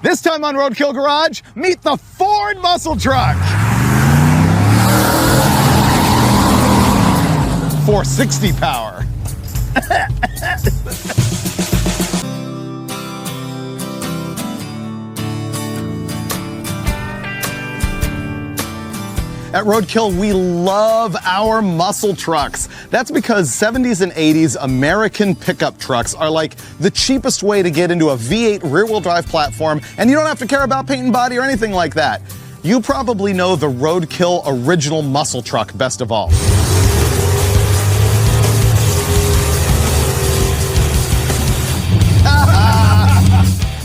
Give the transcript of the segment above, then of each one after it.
This time on Roadkill Garage, meet the Ford muscle truck. 460 power. At Roadkill, we love our muscle trucks. That's because 70s and 80s American pickup trucks are like the cheapest way to get into a V8 rear-wheel drive platform, and you don't have to care about paint and body or anything like that. You probably know the Roadkill original muscle truck best of all.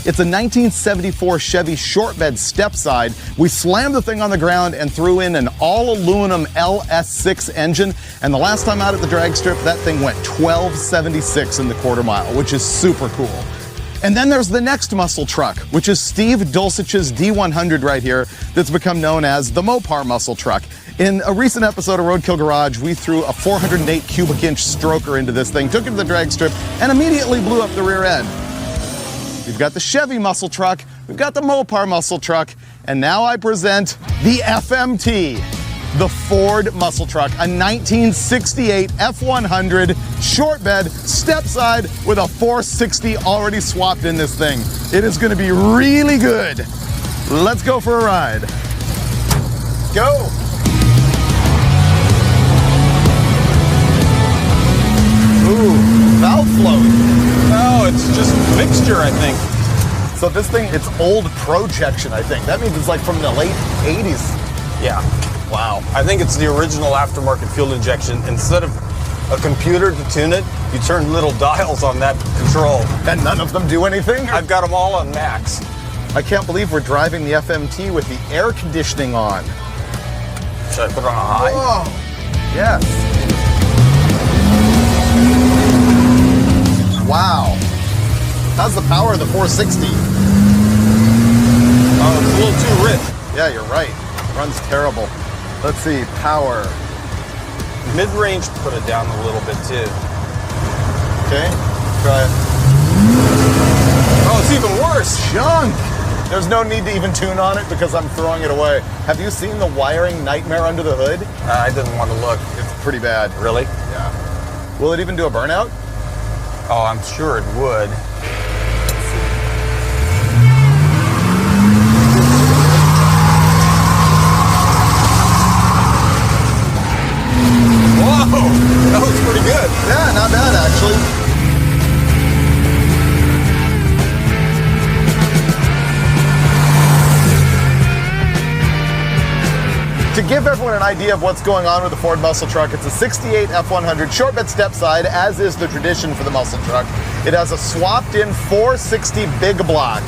It's a 1974 Chevy short bed step side. We slammed the thing on the ground and threw in an all aluminum LS6 engine. And the last time out at the drag strip, that thing went 1276 in the quarter mile, which is super cool. And then there's the next muscle truck, which is Steve Dulcich's D100 right here, that's become known as the Mopar muscle truck. In a recent episode of Roadkill Garage, we threw a 408 cubic inch stroker into this thing, took it to the drag strip, and immediately blew up the rear end. We've got the Chevy muscle truck, we've got the Mopar muscle truck, and now I present the FMT, the Ford muscle truck, a 1968 F100 short bed step side with a 460 already swapped in this thing. It is going to be really good. Let's go for a ride. Go. Ooh, valve float. No, it's just mixture, I think. So this thing, it's old projection, I think. That means it's like from the late 80s. Yeah. Wow. I think it's the original aftermarket fuel injection. Instead of a computer to tune it, you turn little dials on that control. And none of them do anything? I've got them all on max. I can't believe we're driving the FMT with the air conditioning on. Should I put it on a high? Whoa. Yes. Wow. How's the power of the 460? Oh, it's a little too rich. Yeah, you're right. Runs terrible. Let's see, power. Mid-range, put it down a little bit too. Okay, try it. Oh, it's even worse. Junk! There's no need to even tune on it because I'm throwing it away. Have you seen the wiring nightmare under the hood? I didn't want to look. It's pretty bad. Really? Yeah. Will it even do a burnout? Oh, I'm sure it would. Whoa, that was pretty good. Yeah, not bad actually. To give everyone an idea of what's going on with the Ford muscle truck, it's a 68 F100 short bed step side, as is the tradition for the muscle truck. It has a swapped-in 460 big block,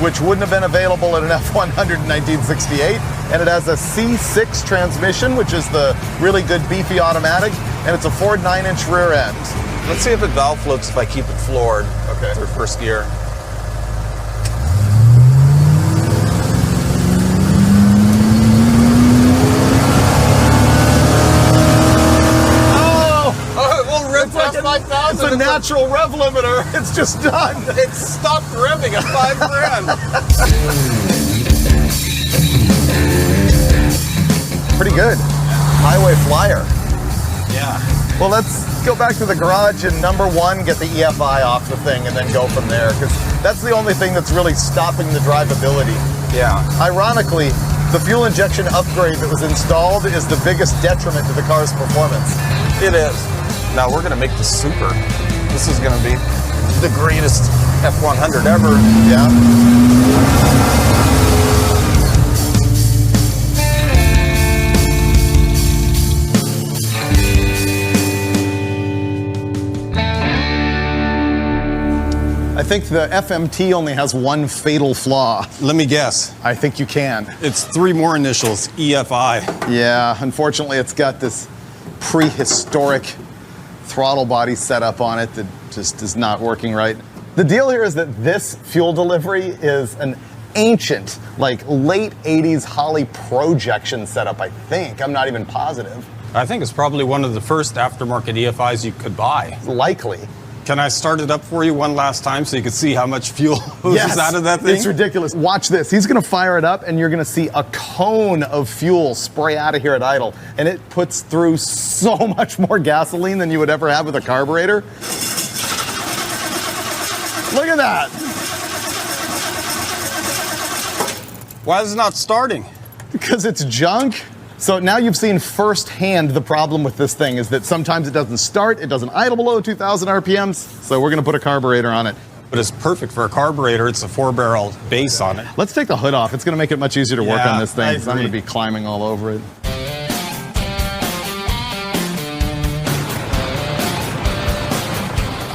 which wouldn't have been available in an F100 in 1968, and it has a C6 transmission, which is the really good beefy automatic, and it's a Ford 9-inch rear end. Let's see if it valve floats if I keep it floored. Okay. For first gear. It's a natural rev limiter. It's just done. It stopped revving at $5,000. Pretty good. Highway flyer. Yeah. Well, let's go back to the garage and number one, get the EFI off the thing and then go from there, because that's the only thing that's really stopping the drivability. Yeah. Ironically, the fuel injection upgrade that was installed is the biggest detriment to the car's performance. It is. Now we're going to make this super. This is going to be the greatest F100 ever. Yeah. I think the FMT only has one fatal flaw. Let me guess. I think you can. It's 3 more initials, EFI. Yeah, unfortunately it's got this prehistoric throttle body setup on it that just is not working right. The deal here is that this fuel delivery is an ancient, like late 80s Holley projection setup, I think. I'm not even positive. I think it's probably one of the first aftermarket EFIs you could buy. Likely. Can I start it up for you one last time so you can see how much fuel oozes out of that thing? It's ridiculous. Watch this. He's going to fire it up, and you're going to see a cone of fuel spray out of here at idle. And it puts through so much more gasoline than you would ever have with a carburetor. Look at that. Why is it not starting? Because it's junk. So now you've seen firsthand the problem with this thing is that sometimes it doesn't start, it doesn't idle below 2,000 RPMs, so we're gonna put a carburetor on it. But it's perfect for a carburetor. It's a 4-barrel base on it. Let's take the hood off. It's gonna make it much easier to work on this thing, because I'm gonna agree. be climbing all over it.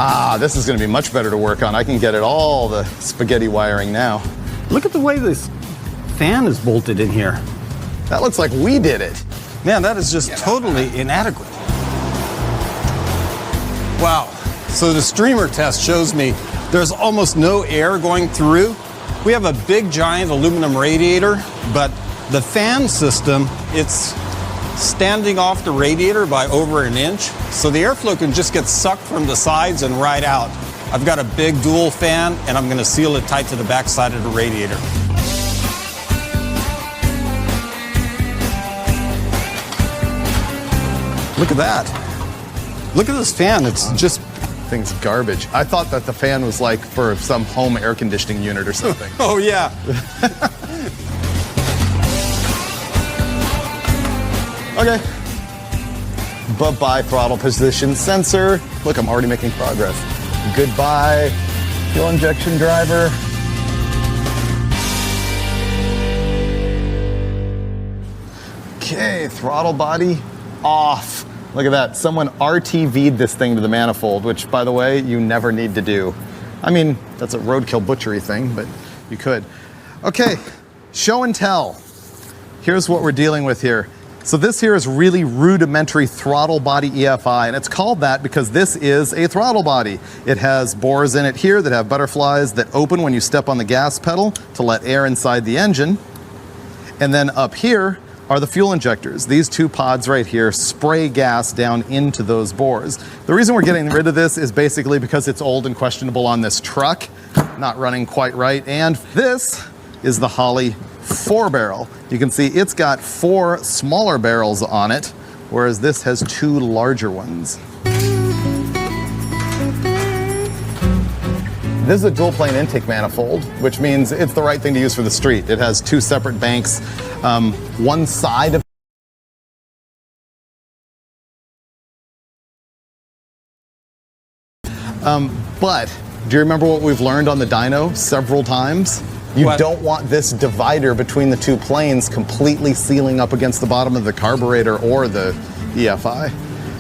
Ah, this is gonna be much better to work on. I can get it all the spaghetti wiring now. Look at the way this fan is bolted in here. That looks like we did it. Man, that is just totally inadequate. Wow. So the streamer test shows me there's almost no air going through. We have a big giant aluminum radiator, but the fan system, it's standing off the radiator by over an inch. So the airflow can just get sucked from the sides and right out. I've got a big dual fan, and I'm gonna seal it tight to the backside of the radiator. Look at that. Look at this fan. It's just... Thing's garbage. I thought that the fan was like for some home air conditioning unit or something. Oh, yeah. Okay. Bye-bye throttle position sensor. Look, I'm already making progress. Goodbye fuel injection driver. Okay, throttle body off. Look at that. Someone RTV'd this thing to the manifold, which, by the way, you never need to do. I mean, that's a roadkill butchery thing, but you could. Okay, show and tell. Here's what we're dealing with here. So this here is really rudimentary throttle body EFI, and it's called that because this is a throttle body. It has bores in it here that have butterflies that open when you step on the gas pedal to let air inside the engine. And then up here are the fuel injectors. These two pods right here spray gas down into those bores. The reason we're getting rid of this is basically because it's old and questionable on this truck, not running quite right. And this is the Holley 4-barrel. You can see it's got 4 smaller barrels on it, whereas this has 2 larger ones. This is a dual plane intake manifold, which means it's the right thing to use for the street. It has 2 separate banks. One side of but do you remember what we've learned on the dyno several times? You don't want this divider between the 2 planes completely sealing up against the bottom of the carburetor or the EFI.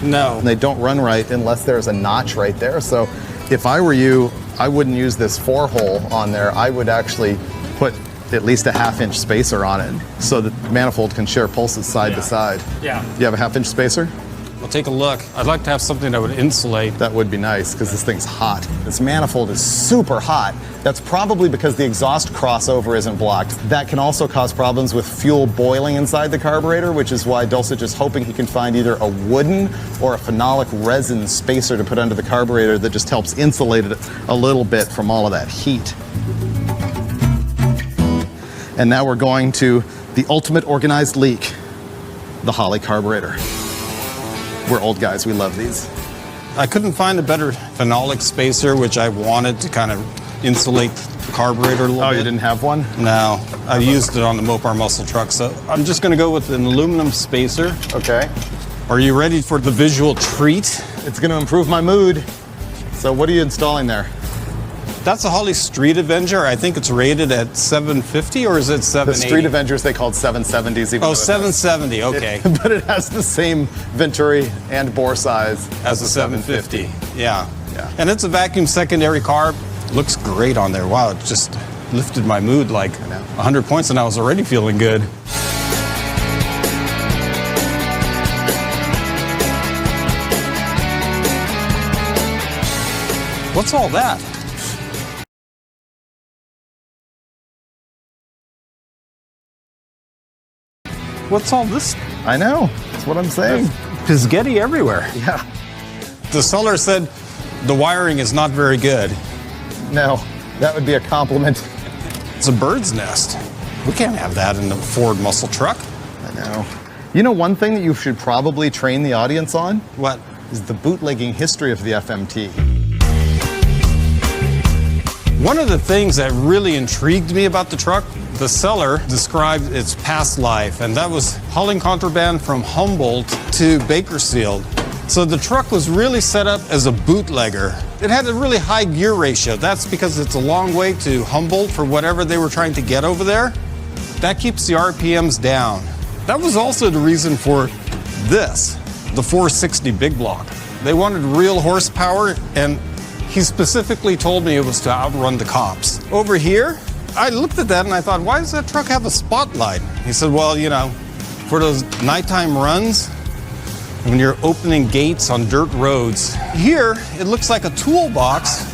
No. And they don't run right unless there's a notch right there. So if I were you, I wouldn't use this 4-hole on there. I would actually put at least a 1/2-inch spacer on it so that the manifold can share pulses side to side. Yeah. You have a 1/2-inch spacer? I'll take a look. I'd like to have something that would insulate. That would be nice because this thing's hot. This manifold is super hot. That's probably because the exhaust crossover isn't blocked. That can also cause problems with fuel boiling inside the carburetor, which is why Dulcich is hoping he can find either a wooden or a phenolic resin spacer to put under the carburetor that just helps insulate it a little bit from all of that heat. And now we're going to the ultimate organized leak, the Holley carburetor. We're old guys, we love these. I couldn't find a better phenolic spacer, which I wanted to kind of insulate the carburetor a little bit. Oh, you didn't have one? No, I used it on the Mopar muscle truck, so I'm just gonna go with an aluminum spacer. Okay. Are you ready for the visual treat? It's gonna improve my mood. So what are you installing there? That's a Holley Street Avenger. I think it's rated at 750, or is it 780? The Street Avengers, they called 770s. Even Oh, 770, okay. But it has the same Venturi and bore size As a 750, yeah. Yeah. And it's a vacuum secondary carb. Looks great on there. Wow, it just lifted my mood like 100 points, and I was already feeling good. What's all that? What's all this? I know, that's what I'm saying. Pisgetti everywhere. Yeah. The seller said, the wiring is not very good. No, that would be a compliment. It's a bird's nest. We can't have that in the Ford muscle truck. I know. You know one thing that you should probably train the audience on? What? Is the bootlegging history of the FMT. One of the things that really intrigued me about the truck, the seller described its past life, and that was hauling contraband from Humboldt to Bakersfield. So the truck was really set up as a bootlegger. It had a really high gear ratio. That's because it's a long way to Humboldt for whatever they were trying to get over there. That keeps the RPMs down. That was also the reason for this, the 460 big block. They wanted real horsepower, and he specifically told me it was to outrun the cops. Over here, I looked at that and I thought, why does that truck have a spotlight? He said, well, you know, for those nighttime runs, when you're opening gates on dirt roads. Here, it looks like a toolbox,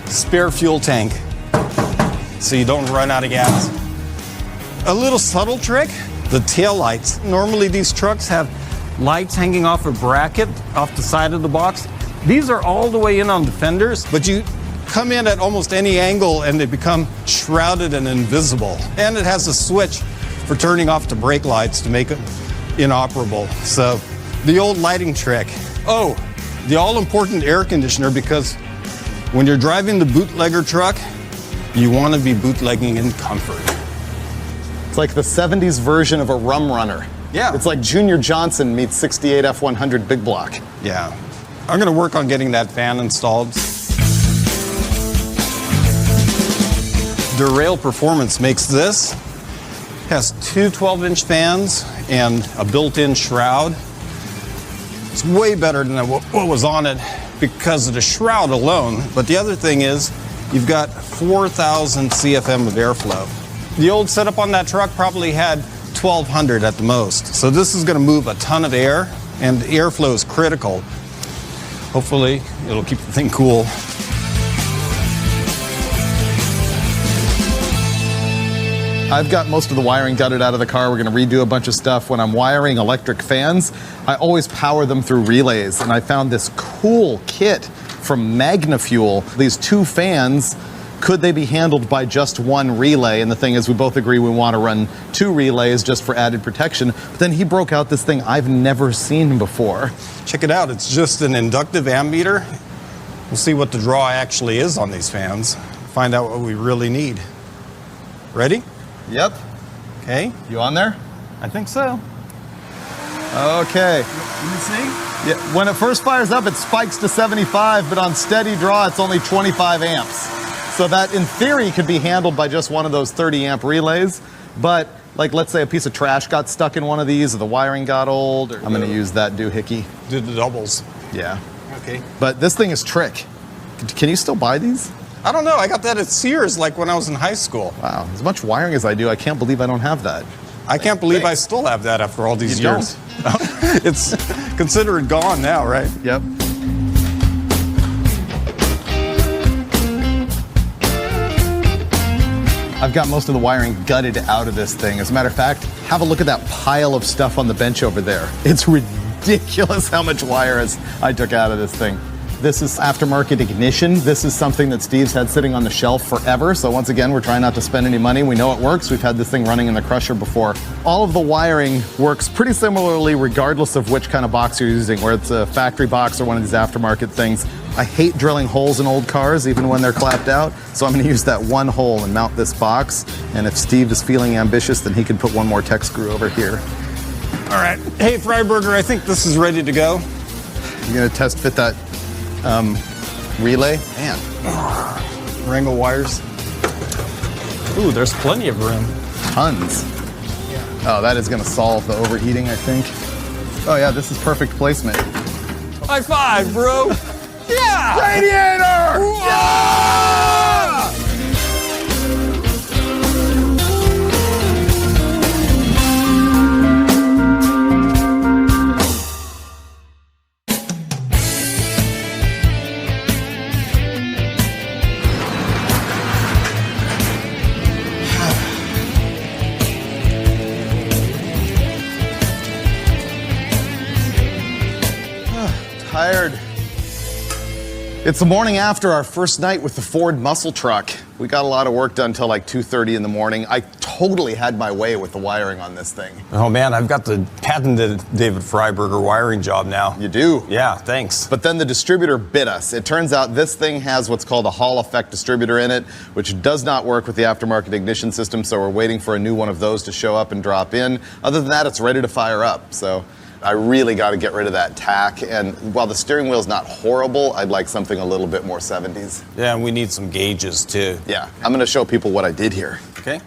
spare fuel tank, so you don't run out of gas. A little subtle trick, the tail lights. Normally these trucks have lights hanging off a bracket off the side of the box. These are all the way in on the fenders, but you come in at almost any angle and they become shrouded and invisible. And it has a switch for turning off the brake lights to make them inoperable. So the old lighting trick. Oh, the all-important air conditioner, because when you're driving the bootlegger truck, you want to be bootlegging in comfort. It's like the 70s version of a rum runner. Yeah. It's like Junior Johnson meets 68 F100 big block. Yeah. I'm going to work on getting that fan installed. Derail Performance makes this. It has two 12-inch fans and a built-in shroud. It's way better than what was on it because of the shroud alone. But the other thing is, you've got 4,000 CFM of airflow. The old setup on that truck probably had 1,200 at the most. So this is going to move a ton of air, and airflow is critical. Hopefully, it'll keep the thing cool. I've got most of the wiring gutted out of the car. We're going to redo a bunch of stuff. When I'm wiring electric fans, I always power them through relays. And I found this cool kit from MagnaFuel. These two fans, could they be handled by just one relay? And the thing is, we both agree we want to run two relays just for added protection. But then he broke out this thing I've never seen before. Check it out. It's just an inductive ammeter. We'll see what the draw actually is on these fans. Find out what we really need. Ready? Yep. Okay. You on there? I think so. Okay. Let me see. Yeah, when it first fires up, it spikes to 75, but on steady draw, it's only 25 amps. So that, in theory, could be handled by just one of those 30-amp relays. But, like, let's say a piece of trash got stuck in one of these, or the wiring got old, or I'm going to use that doohickey. Do the doubles. Yeah. Okay. But this thing is trick. Can you still buy these? I don't know. I got that at Sears, like when I was in high school. Wow. As much wiring as I do, I can't believe I don't have that. I can't believe I still have that after all these years. It's considered gone now, right? Yep. I've got most of the wiring gutted out of this thing. As a matter of fact, have a look at that pile of stuff on the bench over there. It's ridiculous how much wire I took out of this thing. This is aftermarket ignition. This is something that Steve's had sitting on the shelf forever. So once again, we're trying not to spend any money. We know it works. We've had this thing running in the crusher before. All of the wiring works pretty similarly regardless of which kind of box you're using, whether it's a factory box or one of these aftermarket things. I hate drilling holes in old cars, even when they're clapped out. So I'm going to use that one hole and mount this box. And if Steve is feeling ambitious, then he can put one more tech screw over here. All right. Hey, Freiburger, I think this is ready to go. You're going to test fit that relay? Man. Wrangle wires. Ooh, there's plenty of room. Tons. Oh, that is going to solve the overheating, I think. Oh yeah, this is perfect placement. High five, bro. Yeah! Radiator! Yeah! Tired. It's the morning after our first night with the Ford muscle truck. We got a lot of work done till like 2:30 in the morning. I totally had my way with the wiring on this thing. Oh man, I've got the patented David Freiburger wiring job now. You do? Yeah, thanks. But then the distributor bit us. It turns out this thing has what's called a Hall effect distributor in it, which does not work with the aftermarket ignition system, so we're waiting for a new one of those to show up and drop in. Other than that, it's ready to fire up. So I really got to get rid of that tack, and while the steering wheel's not horrible, I'd like something a little bit more 70s. Yeah, and we need some gauges too. Yeah, I'm going to show people what I did here. Okay.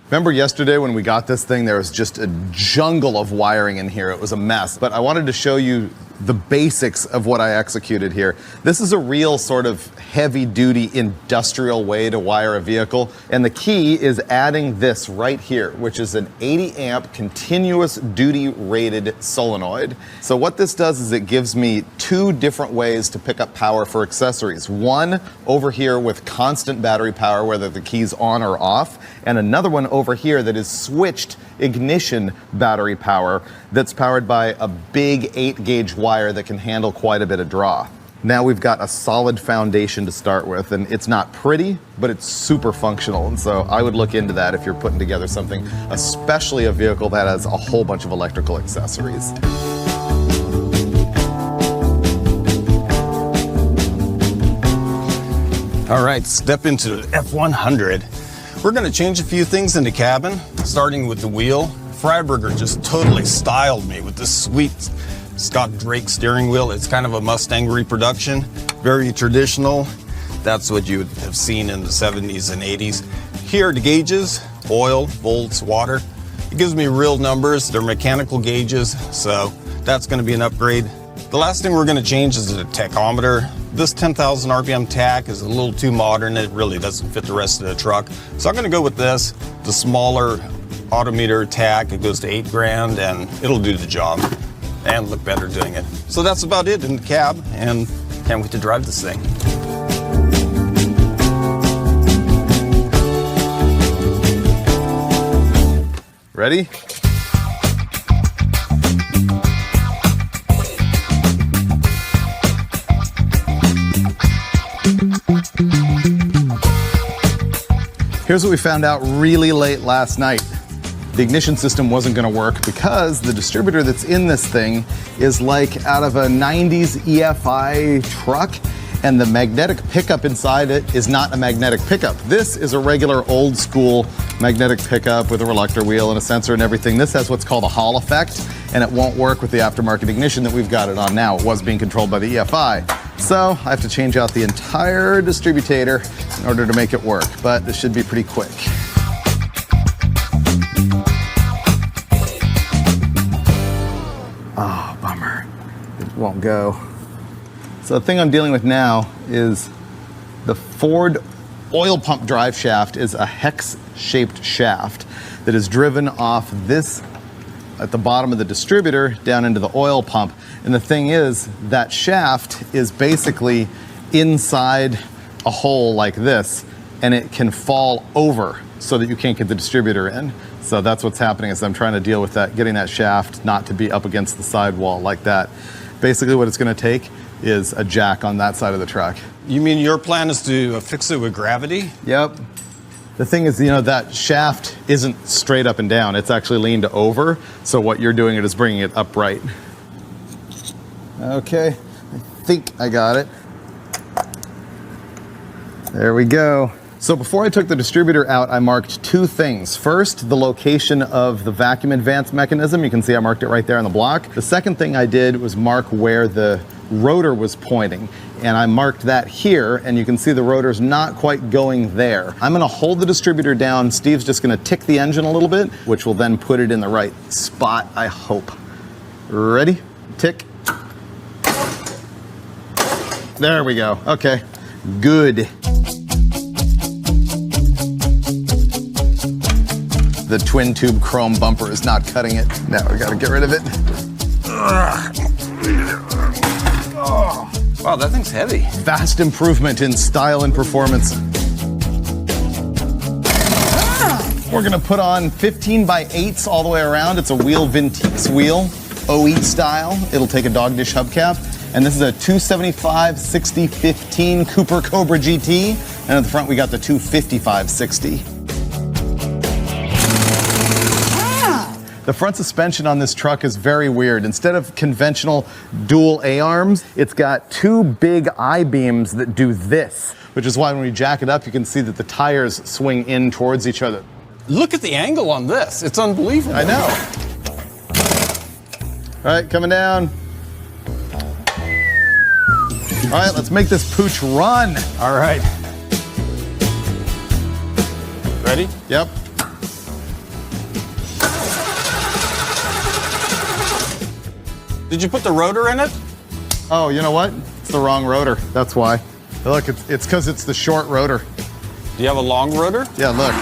Remember yesterday when we got this thing, there was just a jungle of wiring in here. It was a mess, but I wanted to show you the basics of what I executed here. This is a real sort of heavy-duty industrial way to wire a vehicle, and the key is adding this right here, which is an 80 amp continuous duty rated solenoid. So what this does is it gives me two different ways to pick up power for accessories. One over here with constant battery power, whether the key's on or off, and another one over here that is switched ignition battery power that's powered by a big 8-gauge wire that can handle quite a bit of draw. Now we've got a solid foundation to start with, and it's not pretty, but it's super functional, and so I would look into that if you're putting together something, especially a vehicle that has a whole bunch of electrical accessories. All right, step into the F100. We're going to change a few things in the cabin, starting with the wheel. Freiburger just totally styled me with this sweet Scott Drake steering wheel. It's kind of a Mustang reproduction, very traditional. That's what you would have seen in the 70s and 80s. Here are the gauges: oil, volts, water. It gives me real numbers. They're mechanical gauges, so that's going to be an upgrade. The last thing we're going to change is the tachometer. This 10,000 RPM tach is a little too modern. It really doesn't fit the rest of the truck. So I'm going to go with this, the smaller autometer tach. It goes to $8,000 and it'll do the job and look better doing it. So that's about it in the cab, and can't wait to drive this thing. Ready? Here's what we found out really late last night. The ignition system wasn't going to work because the distributor that's in this thing is like out of a 90s EFI truck, and the magnetic pickup inside it is not a magnetic pickup. This is a regular old school magnetic pickup with a reluctor wheel and a sensor and everything. This has what's called a Hall effect, and it won't work with the aftermarket ignition that we've got it on now. It was being controlled by the EFI. So I have to change out the entire distributor in order to make it work, but this should be pretty quick. Oh, bummer. It won't go. So the thing I'm dealing with now is the Ford oil pump drive shaft is a hex-shaped shaft that is driven off this at the bottom of the distributor down into the oil pump. And the thing is, that shaft is basically inside a hole like this, and it can fall over so that you can't get the distributor in. So that's what's happening, is I'm trying to deal with that, getting that shaft not to be up against the sidewall like that. Basically what it's going to take is a jack on that side of the truck. You mean your plan is to fix it with gravity? Yep. The thing is, you know, that shaft isn't straight up and down. It's actually leaned over. So what you're doing is bringing it upright. Okay, I think I got it. There we go. So before I took the distributor out, I marked two things. First, the location of the vacuum advance mechanism. You can see I marked it right there on the block. The second thing I did was mark where the rotor was pointing, and I marked that here, and you can see the rotor's not quite going there. I'm gonna hold the distributor down. Steve's just gonna tick the engine a little bit, which will then put it in the right spot, I hope. Ready? Tick. There we go. Okay, good. The twin tube chrome bumper is not cutting it. Now we gotta get rid of it. Oh, wow, that thing's heavy. Vast improvement in style and performance. We're gonna put on 15x8s all the way around. It's a wheel Vintiques wheel, OE style. It'll take a dog dish hubcap. And this is a 275/60/15 Cooper Cobra GT. And at the front, we got the 255/60. The front suspension on this truck is very weird. Instead of conventional dual A-arms, it's got two big I-beams that do this, which is why when we jack it up, you can see that the tires swing in towards each other. Look at the angle on this. It's unbelievable. I know. All right, coming down. All right, let's make this pooch run. All right. Ready? Yep. Did you put the rotor in it? Oh, you know what? It's the wrong rotor. That's why. Look, it's because it's the short rotor. Do you have a long rotor? Yeah, look.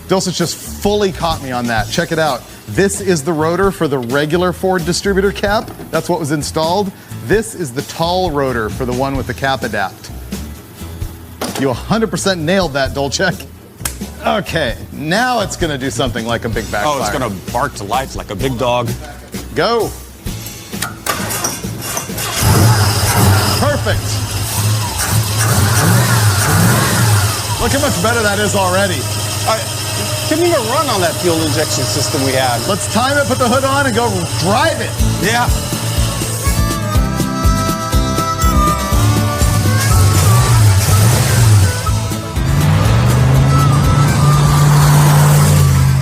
Dulcich just fully caught me on that. Check it out. This is the rotor for the regular Ford distributor cap. That's what was installed. This is the tall rotor for the one with the cap adapt. You 100% nailed that, Dulcich. Okay, now it's gonna do something like a big backfire. Oh, it's gonna bark to life like a big dog. Go. Perfect. Look how much better that is already. Couldn't even run on that fuel injection system we had. Let's time it, put the hood on, and go drive it. Yeah.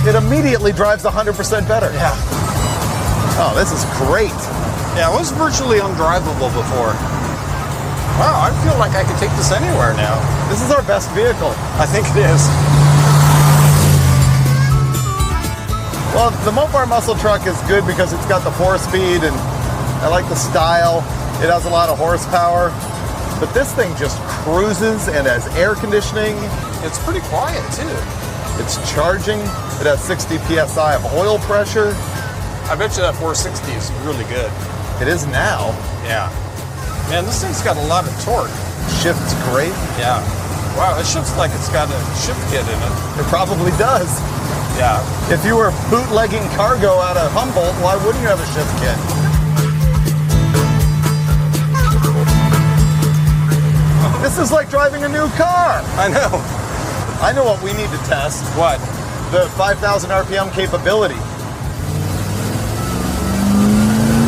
It immediately drives 100% better. Yeah. Oh, this is great. Yeah, it was virtually undrivable before. Wow, I feel like I could take this anywhere now. This is our best vehicle. I think it is. Well, the Mopar muscle truck is good because it's got the 4-speed and I like the style. It has a lot of horsepower. But this thing just cruises and has air conditioning. It's pretty quiet too. It's charging. It has 60 PSI of oil pressure. I bet you that 460 is really good. It is now. Yeah. Man, this thing's got a lot of torque. Shift's great. Yeah. Wow, it shifts like it's got a shift kit in it. It probably does. Yeah. If you were bootlegging cargo out of Humboldt, why wouldn't you have a shift kit? This is like driving a new car. I know. I know what we need to test. What? The 5,000 RPM capability.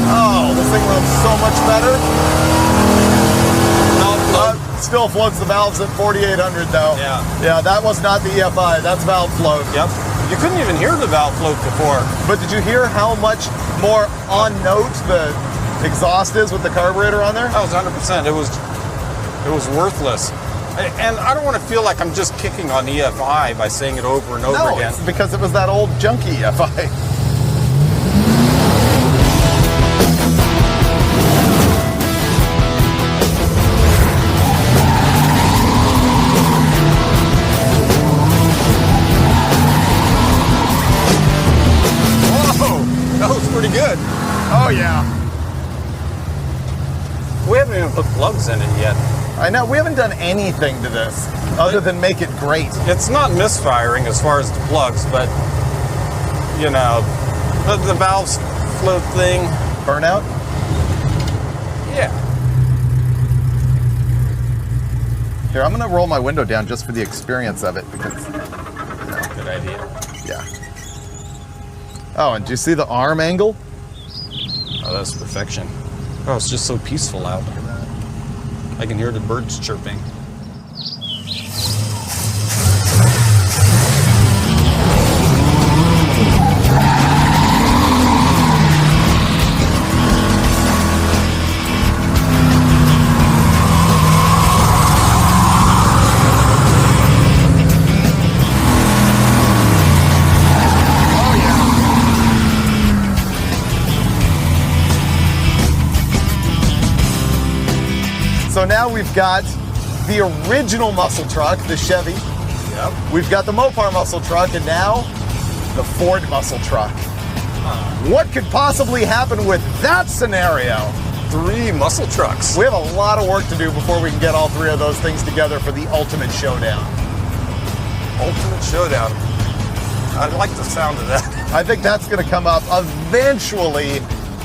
Oh, this thing runs so much better. Still floats the valves at 4,800 though. Yeah. Yeah, that was not the EFI. That's valve float. Yep. You couldn't even hear the valve float before. But did you hear how much more on note the exhaust is with the carburetor on there? That was 100%. It was worthless. And I don't want to feel like I'm just kicking on EFI by saying it over and over again. No, it's because it was that old junky EFI. Pretty good. Oh yeah. We haven't even put plugs in it yet. I know, we haven't done anything to this other than make it great. It's not misfiring as far as the plugs, but you know, the valves float thing. Burnout? Yeah. Here, I'm gonna roll my window down just for the experience of it because Good idea. yeah. Oh, and do you see the arm angle? Oh, that's perfection. Oh, it's just so peaceful out. I can hear the birds chirping. So now we've got the original muscle truck, the Chevy. Yep. We've got the Mopar muscle truck, and now the Ford muscle truck. What could possibly happen with that scenario? 3 muscle trucks. We have a lot of work to do before we can get all 3 of those things together for the ultimate showdown. Ultimate showdown. I like the sound of that. I think that's going to come up eventually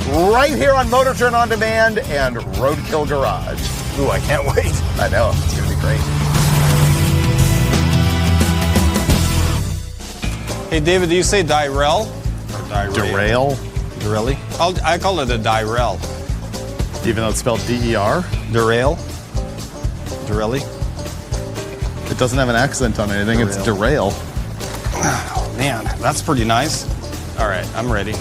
right here on Motor Trend On Demand and Roadkill Garage. Ooh, I can't wait. I know, it's going to be great. Hey, David, do you say derail? Or Derail, Really? I call it a derail. even though it's spelled D-E-R. Derail? Really? It doesn't have an accent on anything, it's derail. Oh, man, that's pretty nice. All right, I'm ready.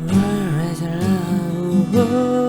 Where is love?